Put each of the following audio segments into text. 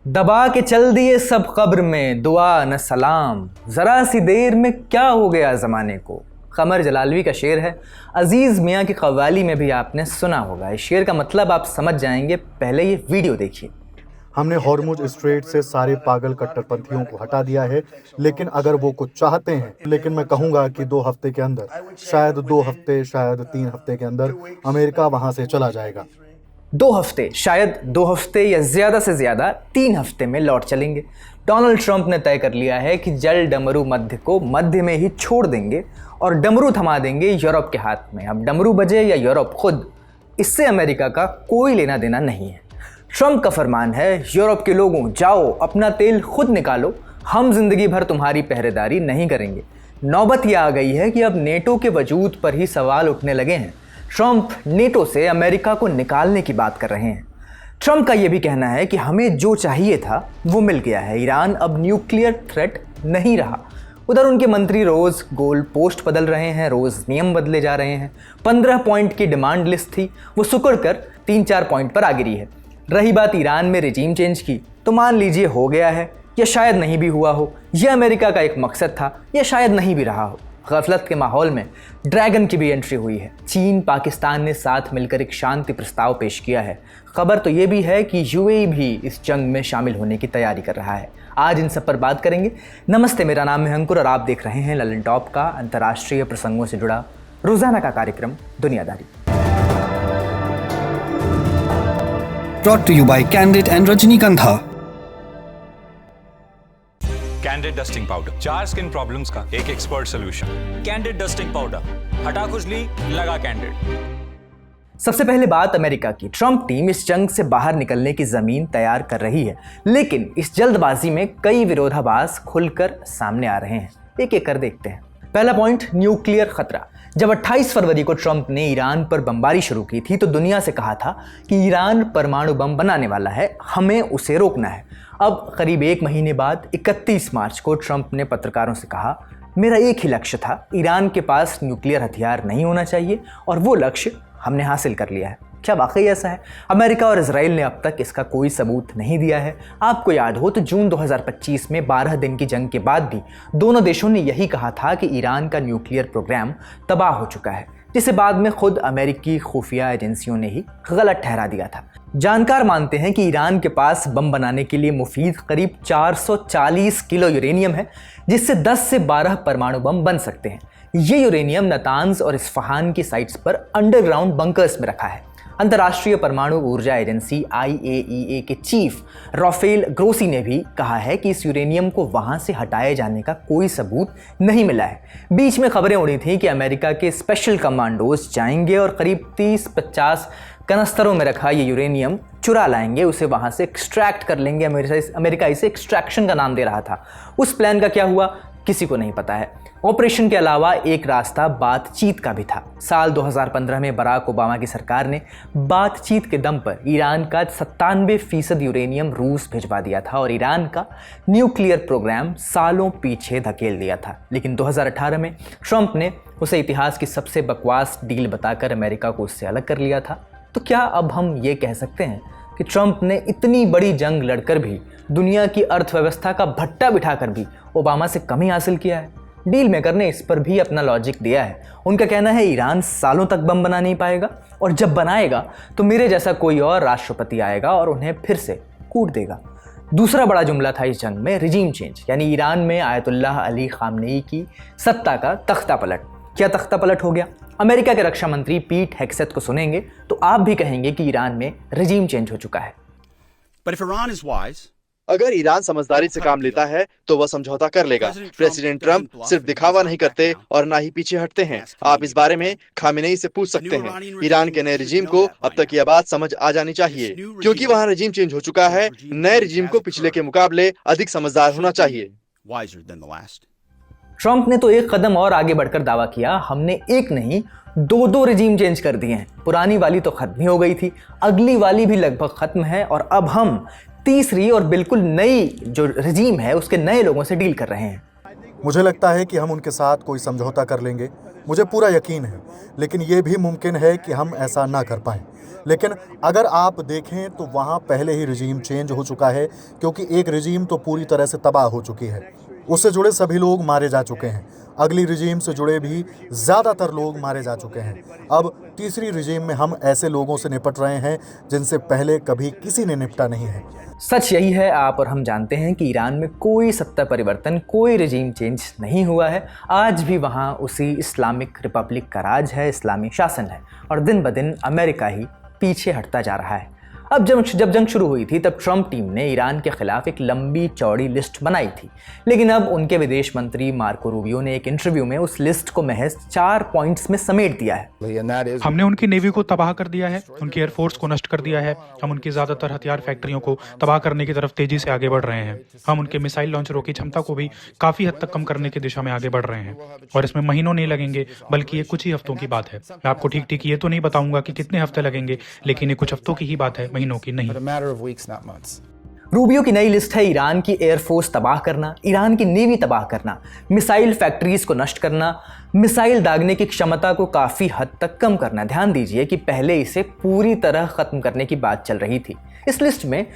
दबा के चल दिए सब कब्र में, दुआ न सलाम, ज़रा सी देर में क्या हो गया ज़माने को। कमर जलालवी का शेर है। अजीज़ मियाँ की कव्वाली में भी आपने सुना होगा। इस शेर का मतलब आप समझ जाएंगे, पहले ये वीडियो देखिए। हमने हॉर्मुज स्ट्रेट से सारे पागल कट्टरपंथियों को हटा दिया है, लेकिन अगर वो कुछ चाहते हैं, लेकिन मैं कहूँगा कि 2 हफ्ते के अंदर, शायद 2 हफ्ते, शायद 3 हफ्ते के अंदर अमेरिका वहाँ से चला जाएगा। 2 हफ्ते, शायद 2 हफ्ते या ज़्यादा से ज़्यादा 3 हफ्ते में लौट चलेंगे। डोनाल्ड ट्रंप ने तय कर लिया है कि जल डमरू मध्य को मध्य में ही छोड़ देंगे और डमरू थमा देंगे यूरोप के हाथ में। अब डमरू बजे या यूरोप खुद, इससे अमेरिका का कोई लेना देना नहीं है। ट्रंप का फरमान है, यूरोप के लोगों जाओ अपना तेल खुद निकालो, हम जिंदगी भर तुम्हारी पहरेदारी नहीं करेंगे। नौबत यह आ गई है कि अब नेटो के वजूद पर ही सवाल उठने लगे हैं। ट्रंप नेटो से अमेरिका को निकालने की बात कर रहे हैं। ट्रंप का यह भी कहना है कि हमें जो चाहिए था वो मिल गया है, ईरान अब न्यूक्लियर थ्रेट नहीं रहा। उधर उनके मंत्री रोज़ गोल पोस्ट बदल रहे हैं, रोज़ नियम बदले जा रहे हैं। 15 पॉइंट की डिमांड लिस्ट थी, वो सुकड़ कर 3-4 पॉइंट पर आ गिरी है। रही बात ईरान में रिजीम चेंज की, तो मान लीजिए हो गया है या शायद नहीं भी हुआ हो। यह अमेरिका का एक मकसद था या शायद नहीं भी रहा हो। गफलत के माहौल में ड्रैगन की भी एंट्री हुई है। चीन पाकिस्तान ने साथ मिलकर एक शांति प्रस्ताव पेश किया है। खबर तो ये भी है कि यूएई भी इस जंग में शामिल होने की तैयारी कर रहा है। आज इन सब पर बात करेंगे। नमस्ते, मेरा नाम है अंकुर और आप देख रहे हैं ललन टॉप का अंतर्राष्ट्रीय प्रसंगों से जुड़ा रोजाना का कार्यक्रम दुनियादारी। Brought to you by Candid and Rajnikantha. Candid dusting powder, 4 skin problems का एक expert solution. Candid dusting powder, हटा खुजली, लगा कैंडिड। सबसे पहले बात अमेरिका की। ट्रंप टीम इस जंग से बाहर निकलने की जमीन तैयार कर रही है, लेकिन इस जल्दबाजी में कई विरोधाभास खुलकर सामने आ रहे हैं। एक एक कर देखते हैं। पहला पॉइंट, न्यूक्लियर खतरा। जब 28 फरवरी को ट्रंप ने ईरान पर बमबारी शुरू की थी तो दुनिया से कहा था कि ईरान परमाणु बम बनाने वाला है, हमें उसे रोकना है। अब करीब 1 महीने बाद 31 मार्च को ट्रंप ने पत्रकारों से कहा, मेरा एक ही लक्ष्य था, ईरान के पास न्यूक्लियर हथियार नहीं होना चाहिए और वो लक्ष्य हमने हासिल कर लिया है। क्या वाकई ऐसा है? अमेरिका और इजराइल ने अब तक इसका कोई सबूत नहीं दिया है। आपको याद हो तो जून 2025 में 12 दिन की जंग के बाद भी दोनों देशों ने यही कहा था कि ईरान का न्यूक्लियर प्रोग्राम तबाह हो चुका है, जिसे बाद में खुद अमेरिकी खुफिया एजेंसियों ने ही गलत ठहरा दिया था। जानकार मानते हैं कि ईरान के पास बम बनाने के लिए मुफीद करीब 440 किलो यूरेनियम है, जिससे 10 से 12 परमाणु बम बन सकते हैं। ये यूरेनियम नतांज और इस्फहान की साइट्स पर अंडरग्राउंड बंकर्स में रखा है। अंतर्राष्ट्रीय परमाणु ऊर्जा एजेंसी IAEA के चीफ राफेल ग्रोसी ने भी कहा है कि इस यूरेनियम को वहां से हटाए जाने का कोई सबूत नहीं मिला है। बीच में खबरें उड़ी थी कि अमेरिका के स्पेशल कमांडोज जाएंगे और करीब 30-50 कनस्तरों में रखा ये यूरेनियम चुरा लाएंगे, उसे वहां से एक्सट्रैक्ट कर लेंगे। अमेरिका इसे एक्सट्रैक्शन का नाम दे रहा था। उस प्लान का क्या हुआ, किसी को नहीं पता है। ऑपरेशन के अलावा एक रास्ता बातचीत का भी था। साल 2015 में बराक ओबामा की सरकार ने बातचीत के दम पर ईरान का 97% यूरेनियम रूस भिजवा दिया था और ईरान का न्यूक्लियर प्रोग्राम सालों पीछे धकेल दिया था। लेकिन 2018 में ट्रंप ने उसे इतिहास की सबसे बकवास डील बताकर अमेरिका को उससे अलग कर लिया था। तो क्या अब हम ये कह सकते हैं कि ट्रंप ने इतनी बड़ी जंग लड़कर भी, दुनिया की अर्थव्यवस्था का भट्टा बिठाकर भी ओबामा से कम ही हासिल किया है? डील मेकर ने इस पर भी अपना लॉजिक दिया है। उनका कहना है ईरान सालों तक बम बना नहीं पाएगा और जब बनाएगा तो मेरे जैसा कोई और राष्ट्रपति आएगा और उन्हें फिर से कूट देगा। दूसरा बड़ा जुमला था इस जंग में रिजीम चेंज, यानी ईरान में आयतुल्लाह अली खामनेई की सत्ता का तख्ता पलट। क्या तख्ता पलट हो गया? अमेरिका के रक्षा मंत्री पीट हेग्सेथ को सुनेंगे तो आप भी कहेंगे कि ईरान में रिजीम चेंज हो चुका है। अगर ईरान समझदारी से काम लेता है तो वह समझौता कर लेगा। प्रेसिडेंट ट्रंप सिर्फ दिखावा नहीं करते और ना ही पीछे हटते हैं। आप इस बारे में खामेनेई से पूछ सकते हैं। ईरान के नए रिजीम को अब तक यह बात समझ आ जानी चाहिए, क्योंकि वहाँ रिजीम चेंज हो चुका है। नए रिजीम को पिछले के मुकाबले अधिक समझदार होना चाहिए। ट्रंप ने तो एक कदम और आगे बढ़कर दावा किया, हमने एक नहीं 2 रिजीम चेंज कर दिए हैं। पुरानी वाली तो खत्म ही हो गई थी, अगली वाली भी लगभग खत्म है और अब हम तीसरी और बिल्कुल नई जो रिजीम है उसके नए लोगों से डील कर रहे हैं। मुझे लगता है कि हम उनके साथ कोई समझौता कर लेंगे, मुझे पूरा यकीन है, लेकिन ये भी मुमकिन है कि हम ऐसा ना कर पाएं। लेकिन अगर आप देखें तो वहाँ पहले ही रिजीम चेंज हो चुका है, क्योंकि एक रिजीम तो पूरी तरह से तबाह हो चुकी है, उससे जुड़े सभी लोग मारे जा चुके हैं, अगली रिजीम से जुड़े भी ज़्यादातर लोग मारे जा चुके हैं। अब तीसरी रिजीम में हम ऐसे लोगों से निपट रहे हैं जिनसे पहले कभी किसी ने निपटा नहीं है। सच यही है, आप और हम जानते हैं कि ईरान में कोई सत्ता परिवर्तन, कोई रिजीम चेंज नहीं हुआ है। आज भी वहाँ उसी इस्लामिक रिपब्लिक का राज है, इस्लामी शासन है, और दिन ब दिन अमेरिका ही पीछे हटता जा रहा है। अब जब जंग शुरू हुई थी तब ट्रंप टीम ने ईरान के खिलाफ एक लंबी चौड़ी लिस्ट बनाई थी, लेकिन अब उनके विदेश मंत्री मार्को रूबियो ने एक इंटरव्यू में उस लिस्ट को महज 4 पॉइंट्स में समेट दिया है। हमने उनकी नेवी को तबाह कर दिया है, उनकी एयरफोर्स को नष्ट कर दिया है, हम उनकी ज्यादातर हथियार फैक्ट्रियों को तबाह करने की तरफ तेजी से आगे बढ़ रहे हैं, हम उनके मिसाइल लॉन्चरों की क्षमता को भी काफी हद तक कम करने की दिशा में आगे बढ़ रहे हैं, और इसमें महीनों नहीं लगेंगे बल्कि ये कुछ ही हफ्तों की बात है। मैं आपको ठीक ठीक ये तो नहीं बताऊंगा कि कितने हफ्ते लगेंगे, लेकिन ये कुछ हफ्तों की ही बात है, महीनों की नहीं। रूबियो की नई लिस्ट है ईरान की एयरफोर्स तबाह करना, ईरान की नेवी तबाह करना, मिसाइल फैक्ट्रीज को नष्ट करना, मिसाइल दागने की क्षमता को काफ़ी हद तक कम करना। ध्यान दीजिए कि पहले इसे पूरी तरह ख़त्म करने की बात चल रही थी। इस लिस्ट में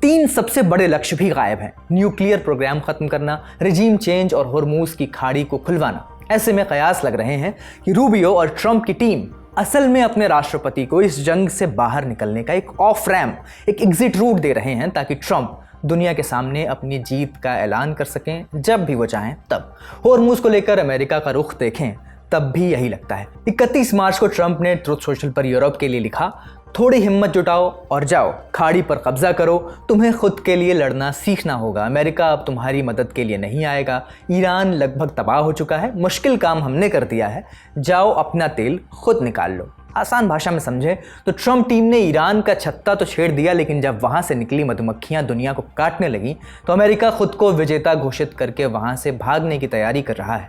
3 सबसे बड़े लक्ष्य भी गायब हैं: न्यूक्लियर प्रोग्राम ख़त्म करना, रिजीम चेंज और होर्मुज की खाड़ी को खुलवाना। ऐसे में कयास लग रहे हैं कि रूबियो और ट्रंप की टीम असल में अपने राष्ट्रपति को इस जंग से बाहर निकलने का एक ऑफ रैम्प, एक एग्जिट रूट दे रहे हैं, ताकि ट्रंप दुनिया के सामने अपनी जीत का ऐलान कर सकें जब भी वो चाहें तब। होर्मुज को लेकर अमेरिका का रुख देखें, तब भी यही लगता है। 31 मार्च को ट्रंप ने ट्रुथ सोशल पर यूरोप के लिए लिखा, थोड़ी हिम्मत जुटाओ और जाओ, खाड़ी पर कब्जा करो, तुम्हें खुद के लिए लड़ना सीखना होगा, अमेरिका अब तुम्हारी मदद के लिए नहीं आएगा, ईरान लगभग तबाह हो चुका है, मुश्किल काम हमने कर दिया है, जाओ अपना तेल खुद निकाल लो। आसान भाषा में समझे तो ट्रंप टीम ने ईरान का छत्ता तो छेड़ दिया, लेकिन जब वहाँ से निकली मधुमक्खियाँ दुनिया को काटने लगी तो अमेरिका खुद को विजेता घोषित करके वहाँ से भागने की तैयारी कर रहा है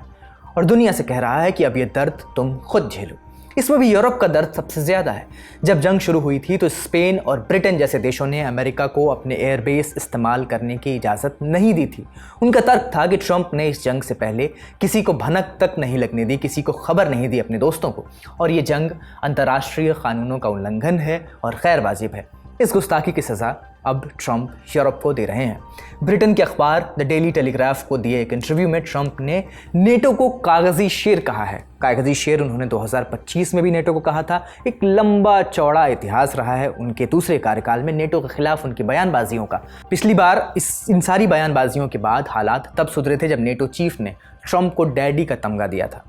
और दुनिया से कह रहा है कि अब ये दर्द तुम खुद झेलो। इसमें भी यूरोप का दर्द सबसे ज़्यादा है। जब जंग शुरू हुई थी तो स्पेन और ब्रिटेन जैसे देशों ने अमेरिका को अपने एयरबेस इस्तेमाल करने की इजाज़त नहीं दी थी। उनका तर्क था कि ट्रंप ने इस जंग से पहले किसी को भनक तक नहीं लगने दी, किसी को खबर नहीं दी अपने दोस्तों को, और ये जंग अंतर्राष्ट्रीय कानूनों का उल्लंघन है और गैर वाजिब है। इस गुस्ताखी की सज़ा अब ट्रंप यूरोप को दे रहे हैं। ब्रिटेन के अखबार द डेली टेलीग्राफ को दिए एक इंटरव्यू में ट्रंप ने नेटो को कागजी शेर कहा है। कागजी शेर उन्होंने 2025 में भी नेटो को कहा था। एक लंबा चौड़ा इतिहास रहा है उनके दूसरे कार्यकाल में नेटो के खिलाफ उनकी बयानबाजियों का। पिछली बार इन सारी बयानबाजियों के बाद हालात तब सुधरे थे जब नेटो चीफ ने ट्रंप को डैडी का तमगा दिया था।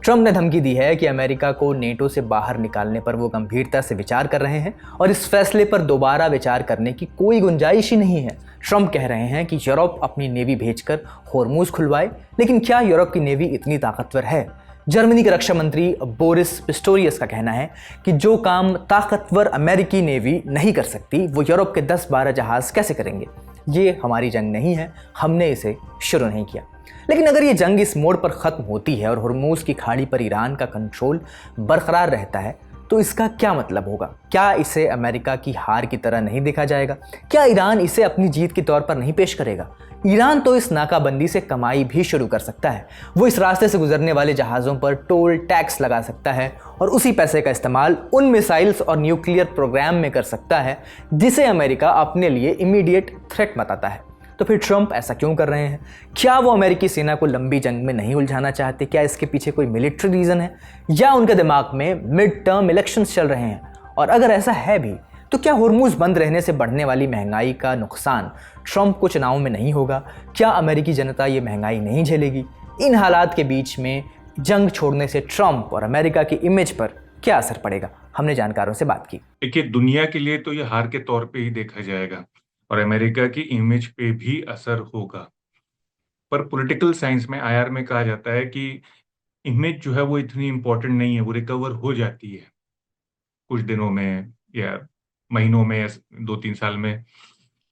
ट्रंप ने धमकी दी है कि अमेरिका को नेटो से बाहर निकालने पर वो गंभीरता से विचार कर रहे हैं और इस फैसले पर दोबारा विचार करने की कोई गुंजाइश ही नहीं है। ट्रंप कह रहे हैं कि यूरोप अपनी नेवी भेजकर होर्मुज खुलवाए, लेकिन क्या यूरोप की नेवी इतनी ताकतवर है? जर्मनी के रक्षा मंत्री बोरिस पिस्टोरियस का कहना है कि जो काम ताकतवर अमेरिकी नेवी नहीं कर सकती वो यूरोप के 10-12 जहाज़ कैसे करेंगे। ये हमारी जंग नहीं है, हमने इसे शुरू नहीं किया। लेकिन अगर ये जंग इस मोड़ पर ख़त्म होती है और होर्मुज की खाड़ी पर ईरान का कंट्रोल बरकरार रहता है तो इसका क्या मतलब होगा? क्या इसे अमेरिका की हार की तरह नहीं देखा जाएगा? क्या ईरान इसे अपनी जीत के तौर पर नहीं पेश करेगा? ईरान तो इस नाकाबंदी से कमाई भी शुरू कर सकता है। वो इस रास्ते से गुजरने वाले जहाज़ों पर टोल टैक्स लगा सकता है और उसी पैसे का इस्तेमाल उन मिसाइल्स और न्यूक्लियर प्रोग्राम में कर सकता है जिसे अमेरिका अपने लिए इमीडिएट थ्रेट बताता है। तो फिर ट्रंप ऐसा क्यों कर रहे हैं? क्या वो अमेरिकी सेना को लंबी जंग में नहीं उलझाना चाहते? क्या इसके पीछे कोई मिलिट्री रीज़न है, या उनके दिमाग में मिड टर्म इलेक्शंस चल रहे हैं? और अगर ऐसा है भी तो क्या होर्मुज बंद रहने से बढ़ने वाली महंगाई का नुकसान ट्रंप को चुनाव में नहीं होगा? क्या अमेरिकी जनता ये महंगाई नहीं झेलेगी? इन हालात के बीच में जंग छोड़ने से ट्रंप और अमेरिका की इमेज पर क्या असर पड़ेगा? हमने जानकारों से बात की। देखिए, दुनिया के लिए तो ये हार के तौर पे ही देखा जाएगा और अमेरिका की इमेज पे भी असर होगा। पर पॉलिटिकल साइंस में आईआर में कहा जाता है कि इमेज जो है वो इतनी इम्पोर्टेंट नहीं है, वो रिकवर हो जाती है कुछ दिनों में या महीनों में या 2-3 साल में।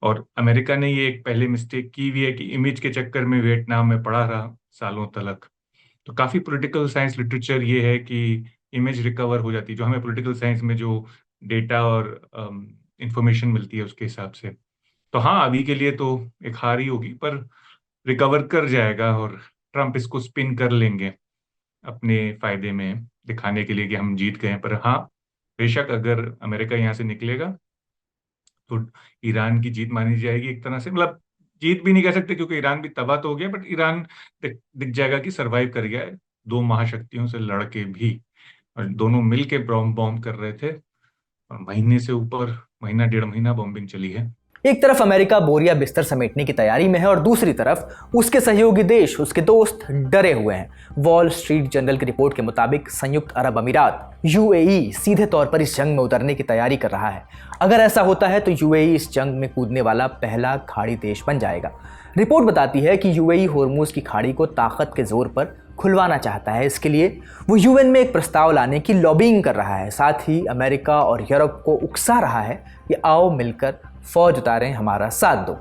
और अमेरिका ने ये एक पहले मिस्टेक की हुई है कि इमेज के चक्कर में वियतनाम में पड़ा रहा सालों तक। तो काफ़ी पॉलिटिकल साइंस लिटरेचर ये है कि इमेज रिकवर हो जाती है, जो हमें पॉलिटिकल साइंस में जो डेटा और इंफॉर्मेशन मिलती है उसके हिसाब से। तो हाँ, अभी के लिए तो एक हार ही होगी, पर रिकवर कर जाएगा और ट्रंप इसको स्पिन कर लेंगे अपने फायदे में, दिखाने के लिए कि हम जीत गए। पर हाँ, बेशक अगर अमेरिका यहाँ से निकलेगा तो ईरान की जीत मानी जाएगी एक तरह से, मतलब जीत भी नहीं कह सकते क्योंकि ईरान भी तबाह तो हो गया, बट ईरान दिख जाएगा कि सरवाइव कर गया है दो महाशक्तियों से लड़के भी, और दोनों मिलके बॉम्ब कर रहे थे और महीने से ऊपर, महीना 1.5 महीना बॉम्बिंग चली है। एक तरफ अमेरिका बोरिया बिस्तर समेटने की तैयारी में है और दूसरी तरफ उसके सहयोगी देश, उसके दोस्त डरे हुए हैं। वॉल स्ट्रीट जर्नल की रिपोर्ट के मुताबिक संयुक्त अरब अमीरात यूएई सीधे तौर पर इस जंग में उतरने की तैयारी कर रहा है। अगर ऐसा होता है तो यूएई इस जंग में कूदने वाला पहला खाड़ी देश बन जाएगा। रिपोर्ट बताती है कि यूएई होर्मुज की खाड़ी को ताकत के जोर पर खुलवाना चाहता है। इसके लिए वो यूएन में एक प्रस्ताव लाने की लॉबिंग कर रहा है। साथ ही अमेरिका और यूरोप को उकसा रहा है कि आओ मिलकर फौज उतारें, हमारा साथ दो।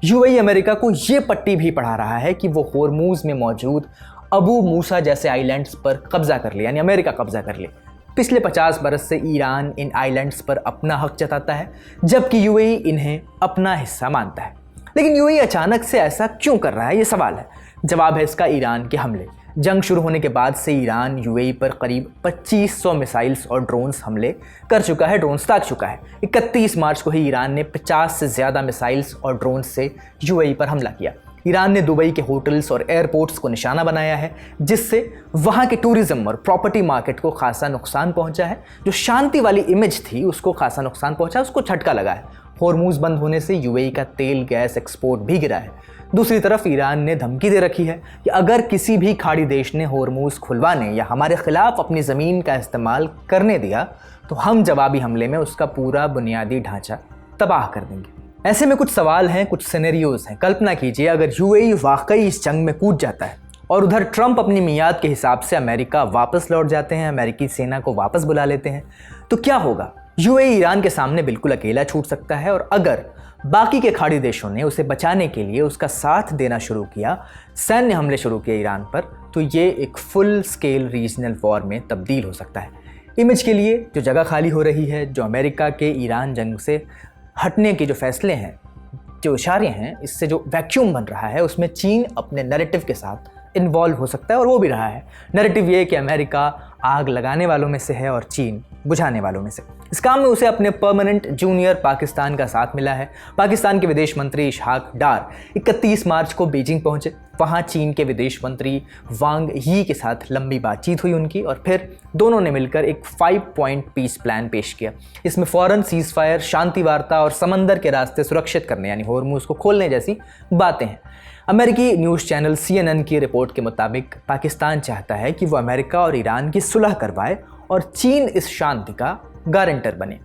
यूएई अमेरिका को ये पट्टी भी पढ़ा रहा है कि वो होर्मुज में मौजूद अबू मूसा जैसे आइलैंड्स पर कब्जा कर ले, यानी अमेरिका कब्जा कर ले। पिछले 50 बरस से ईरान इन आइलैंड्स पर अपना हक जताता है, जबकि यूएई इन्हें अपना हिस्सा मानता है। लेकिन यूएई अचानक से ऐसा क्यों कर रहा है, ये सवाल है। जवाब है इसका ईरान के हमले। जंग शुरू होने के बाद से ईरान यूएई पर करीब 2500 मिसाइल्स और ड्रोन्स हमले कर चुका है, ड्रोन्स दाग चुका है। 31 मार्च को ही ईरान ने 50 से ज़्यादा मिसाइल्स और ड्रोन्स से यूएई पर हमला किया। ईरान ने दुबई के होटल्स और एयरपोर्ट्स को निशाना बनाया है, जिससे वहाँ के टूरिज्म और प्रॉपर्टी मार्केट को खासा नुकसान पहुँचा है। जो शांति वाली इमेज थी उसको खासा नुकसान पहुँचा, उसको झटका लगा है। होर्मुज बंद होने से यूएई का तेल गैस एक्सपोर्ट भी गिरा है। दूसरी तरफ ईरान ने धमकी दे रखी है कि अगर किसी भी खाड़ी देश ने होर्मुज खुलवाने या हमारे खिलाफ अपनी ज़मीन का इस्तेमाल करने दिया तो हम जवाबी हमले में उसका पूरा बुनियादी ढांचा तबाह कर देंगे। ऐसे में कुछ सवाल हैं, कुछ सिनेरियोज हैं। कल्पना कीजिए अगर यूएई वाकई इस जंग में कूद जाता है और उधर ट्रंप अपनी मियाद के हिसाब से अमेरिका वापस लौट जाते हैं, अमेरिकी सेना को वापस बुला लेते हैं, तो क्या होगा? यूएई ईरान के सामने बिल्कुल अकेला छूट सकता है, और अगर बाकी के खाड़ी देशों ने उसे बचाने के लिए उसका साथ देना शुरू किया, सैन्य हमले शुरू किए ईरान पर, तो ये एक फुल स्केल रीजनल वॉर में तब्दील हो सकता है। इमेज के लिए जो जगह खाली हो रही है, जो अमेरिका के ईरान जंग से हटने के जो फैसले हैं, जो इशारे हैं, इससे जो वैक्यूम बन रहा है उसमें चीन अपने नैरेटिव के साथ इन्वॉल्व हो सकता है, और वो भी रहा है। नैरेटिव ये कि अमेरिका आग लगाने वालों में से है और चीन बुझाने वालों में से। इस काम में उसे अपने परमानेंट जूनियर पाकिस्तान का साथ मिला है। पाकिस्तान के विदेश मंत्री इशहाक डार 31 मार्च को बीजिंग पहुंचे। वहां चीन के विदेश मंत्री वांग यी के साथ लंबी बातचीत हुई उनकी, और फिर दोनों ने मिलकर एक 5 पॉइंट पीस प्लान पेश किया। इसमें फौरन सीज फायर, शांति वार्ता और समंदर के रास्ते सुरक्षित करने यानी होर्मुज को खोलने जैसी बातें हैं। अमेरिकी न्यूज़ चैनल CNN की रिपोर्ट के मुताबिक पाकिस्तान चाहता है कि वो अमेरिका और ईरान की सुलह करवाए और चीन इस शांति का गारंटर बने।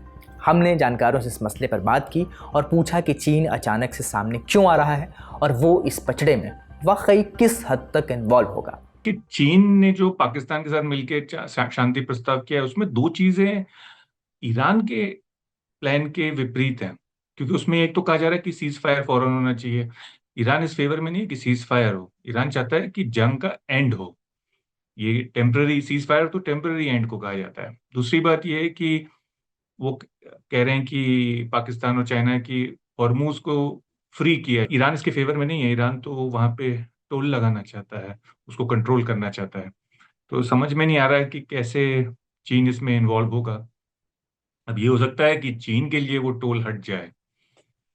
हमने जानकारों से इस मसले पर बात की और पूछा कि चीन अचानक से सामने क्यों आ रहा है और वो इस पचड़े में वाकई किस हद तक इन्वॉल्व होगा। कि चीन ने जो पाकिस्तान के साथ मिलकर शांति प्रस्ताव किया है उसमें दो चीजें ईरान के प्लान के विपरीत हैं, क्योंकि उसमें एक तो कहा जा रहा है कि सीज फायर फौरन होना चाहिए। ईरान इस फेवर में नहीं है कि सीज फायर हो, ईरान चाहता है कि जंग का एंड हो। ये टेम्पररी सीज फायर तो टेम्पररी एंड को कहा जाता है। दूसरी बात यह है कि वो कह रहे हैं कि पाकिस्तान और चाइना की हॉर्मुज को फ्री किया। ईरान इसके फेवर में नहीं है, ईरान तो वहां पे टोल लगाना चाहता है, उसको कंट्रोल करना चाहता है। तो समझ में नहीं आ रहा है कि कैसे चीन इसमें इन्वॉल्व होगा। अब ये हो सकता है कि चीन के लिए वो टोल हट जाए,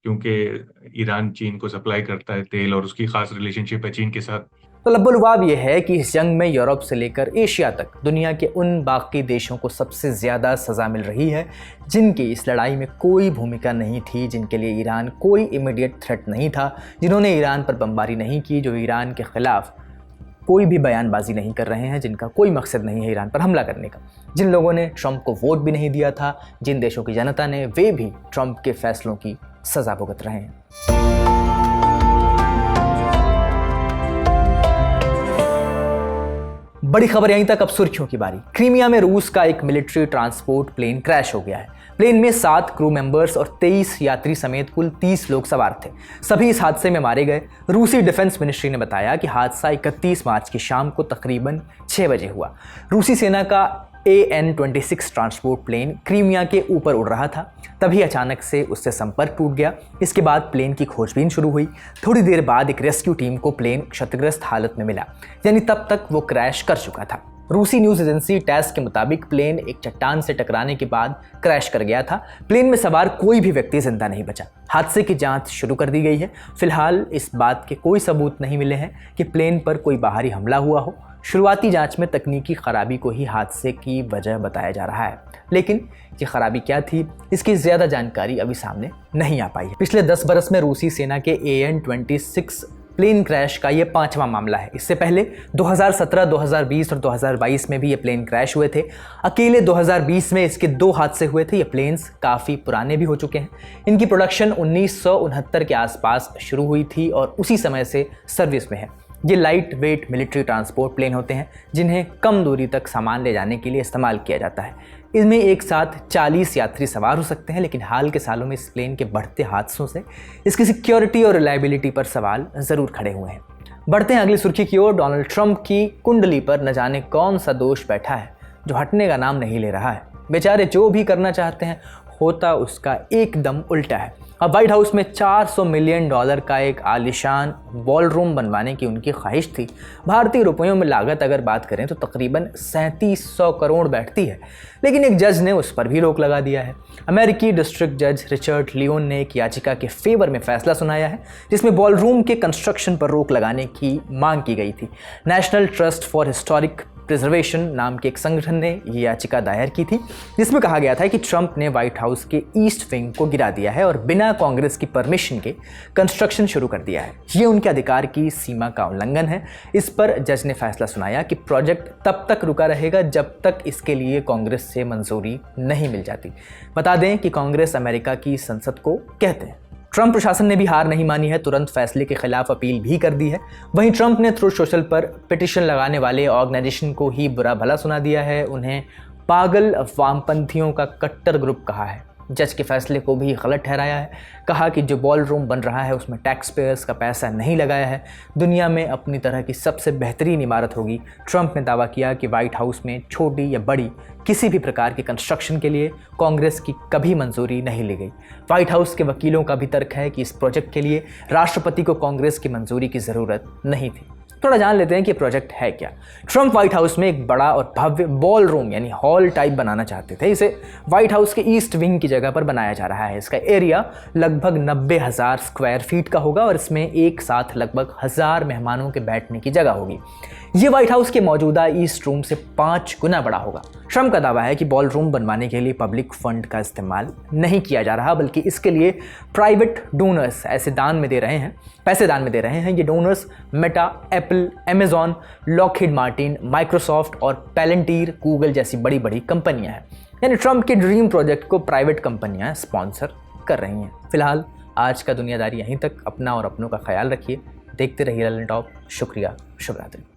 क्योंकि ईरान चीन को सप्लाई करता है तेल और उसकी खास रिलेशनशिप है चीन के साथ। तो लब्बुलवाब यह है कि इस जंग में यूरोप से लेकर एशिया तक दुनिया के उन बाकी देशों को सबसे ज़्यादा सज़ा मिल रही है जिनकी इस लड़ाई में कोई भूमिका नहीं थी, जिनके लिए ईरान कोई इमीडिएट थ्रेट नहीं था, जिन्होंने ईरान पर बमबारी नहीं की, जो ईरान के ख़िलाफ़ कोई भी बयानबाजी नहीं कर रहे हैं, जिनका कोई मकसद नहीं है ईरान पर हमला करने का, जिन लोगों ने ट्रंप को वोट भी नहीं दिया था, जिन देशों की जनता ने, वे भी ट्रंप के फैसलों की सज़ा भुगत रहे हैं। बड़ी खबर यहीं तक, अब सुर्खियों की बारी। क्रीमिया में रूस का एक मिलिट्री ट्रांसपोर्ट प्लेन क्रैश हो गया है। प्लेन में 7 क्रू मेंबर्स और 23 यात्री समेत कुल 30 लोग सवार थे। सभी इस हादसे में मारे गए। रूसी डिफेंस मिनिस्ट्री ने बताया कि हादसा 31 मार्च की शाम को तकरीबन 6 बजे हुआ। रूसी सेना का AN-26 ट्रांसपोर्ट प्लेन क्रीमिया के ऊपर उड़ रहा था, तभी अचानक से उससे संपर्क टूट गया। इसके बाद प्लेन की खोजबीन शुरू हुई। थोड़ी देर बाद एक रेस्क्यू टीम को प्लेन क्षतिग्रस्त हालत में मिला, यानी तब तक वो क्रैश कर चुका था। रूसी न्यूज़ एजेंसी टैस के मुताबिक प्लेन एक चट्टान से टकराने के बाद क्रैश कर गया था। प्लेन में सवार कोई भी व्यक्ति जिंदा नहीं बचा। हादसे की जांच शुरू कर दी गई है। फिलहाल इस बात के कोई सबूत नहीं मिले हैं कि प्लेन पर कोई बाहरी हमला हुआ हो। शुरुआती जांच में तकनीकी खराबी को ही हादसे की वजह बताया जा रहा है, लेकिन ये खराबी क्या थी, इसकी ज़्यादा जानकारी अभी सामने नहीं आ पाई है। पिछले 10 बरस में रूसी सेना के AN-26 प्लेन क्रैश का ये 5वां मामला है। इससे पहले 2017, 2020 और 2022 में भी ये प्लेन क्रैश हुए थे। अकेले 2020 में इसके 2 हादसे हुए थे। ये प्लेन्स काफ़ी पुराने भी हो चुके हैं। इनकी प्रोडक्शन 1969 के आसपास शुरू हुई थी और उसी समय से सर्विस में है। ये light weight military transport plane होते हैं जिन्हें कम दूरी तक सामान ले जाने के लिए इस्तेमाल किया जाता है। इनमें एक साथ 40 यात्री सवार हो सकते हैं, लेकिन हाल के सालों में इस प्लेन के बढ़ते हादसों से इसकी सिक्योरिटी और रिलायबिलिटी पर सवाल ज़रूर खड़े हुए हैं। बढ़ते हैं अगली सुर्खी की ओर। डोनाल्ड ट्रंप की कुंडली पर न जाने कौन सा दोष बैठा है जो हटने का नाम नहीं ले रहा है। बेचारे जो भी करना चाहते हैं होता उसका एकदम उल्टा है। अब व्हाइट हाउस में $400 मिलियन का एक आलिशान बॉलरूम बनवाने की उनकी ख्वाहिश थी। भारतीय रुपयों में लागत अगर बात करें तो तकरीबन 3700 करोड़ बैठती है, लेकिन एक जज ने उस पर भी रोक लगा दिया है। अमेरिकी डिस्ट्रिक्ट जज रिचर्ड लियोन ने एक याचिका के फेवर में फैसला सुनाया है जिसमें बॉलरूम के कंस्ट्रक्शन पर रोक लगाने की मांग की गई थी। National trust for historic preservation नाम के एक संगठन ने ये याचिका दायर की थी, जिसमें कहा गया था कि ट्रंप ने व्हाइट हाउस के ईस्ट विंग को गिरा दिया है और बिना कांग्रेस की परमिशन के कंस्ट्रक्शन शुरू कर दिया है। ये उनके अधिकार की सीमा का उल्लंघन है। इस पर जज ने फैसला सुनाया कि प्रोजेक्ट तब तक रुका रहेगा जब तक इसके लिए कांग्रेस से मंजूरी नहीं मिल जाती। बता दें कि कांग्रेस अमेरिका की संसद को कहते हैं। ट्रंप प्रशासन ने भी हार नहीं मानी है, तुरंत फैसले के खिलाफ अपील भी कर दी है। वहीं ट्रंप ने ट्रूथ सोशल पर पिटीशन लगाने वाले ऑर्गेनाइजेशन को ही बुरा भला सुना दिया है, उन्हें पागल वामपंथियों का कट्टर ग्रुप कहा है। जज के फैसले को भी गलत ठहराया है। कहा कि जो बॉल रूम बन रहा है उसमें टैक्स पेयर्स का पैसा नहीं लगाया है, दुनिया में अपनी तरह की सबसे बेहतरीन इमारत होगी। ट्रंप ने दावा किया कि व्हाइट हाउस में छोटी या बड़ी किसी भी प्रकार के कंस्ट्रक्शन के लिए कांग्रेस की कभी मंजूरी नहीं ली गई। व्हाइट हाउस के वकीलों का भी तर्क है कि इस प्रोजेक्ट के लिए राष्ट्रपति को कांग्रेस की मंजूरी की ज़रूरत नहीं थी। थोड़ा जान लेते हैं कि प्रोजेक्ट है क्या। ट्रंप व्हाइट हाउस में एक बड़ा और भव्य बॉल रूम यानी हॉल टाइप बनाना चाहते थे। इसे व्हाइट हाउस के ईस्ट विंग की जगह पर बनाया जा रहा है। इसका एरिया लगभग 90,000 स्क्वायर फीट का होगा और इसमें एक साथ लगभग 1000 मेहमानों के बैठने की जगह होगी। ये व्हाइट हाउस के मौजूदा ईस्ट रूम से 5 गुना बड़ा होगा। ट्रंप का दावा है कि बॉल रूम बनवाने के लिए पब्लिक फंड का इस्तेमाल नहीं किया जा रहा, बल्कि इसके लिए प्राइवेट डोनर्स पैसे दान में दे रहे हैं। ये donors Meta, Apple, Amazon, Lockheed Martin, Microsoft और पैलेंटीर, गूगल जैसी बड़ी बड़ी कंपनियां हैं। यानी ट्रंप के ड्रीम प्रोजेक्ट को प्राइवेट कंपनियां स्पॉन्सर कर रही हैं। फिलहाल आज का दुनियादारी यहीं तक। अपना और अपनों का ख्याल रखिए। देखते रहिए ललन टॉप। शुक्रिया, शुभ रात्रि।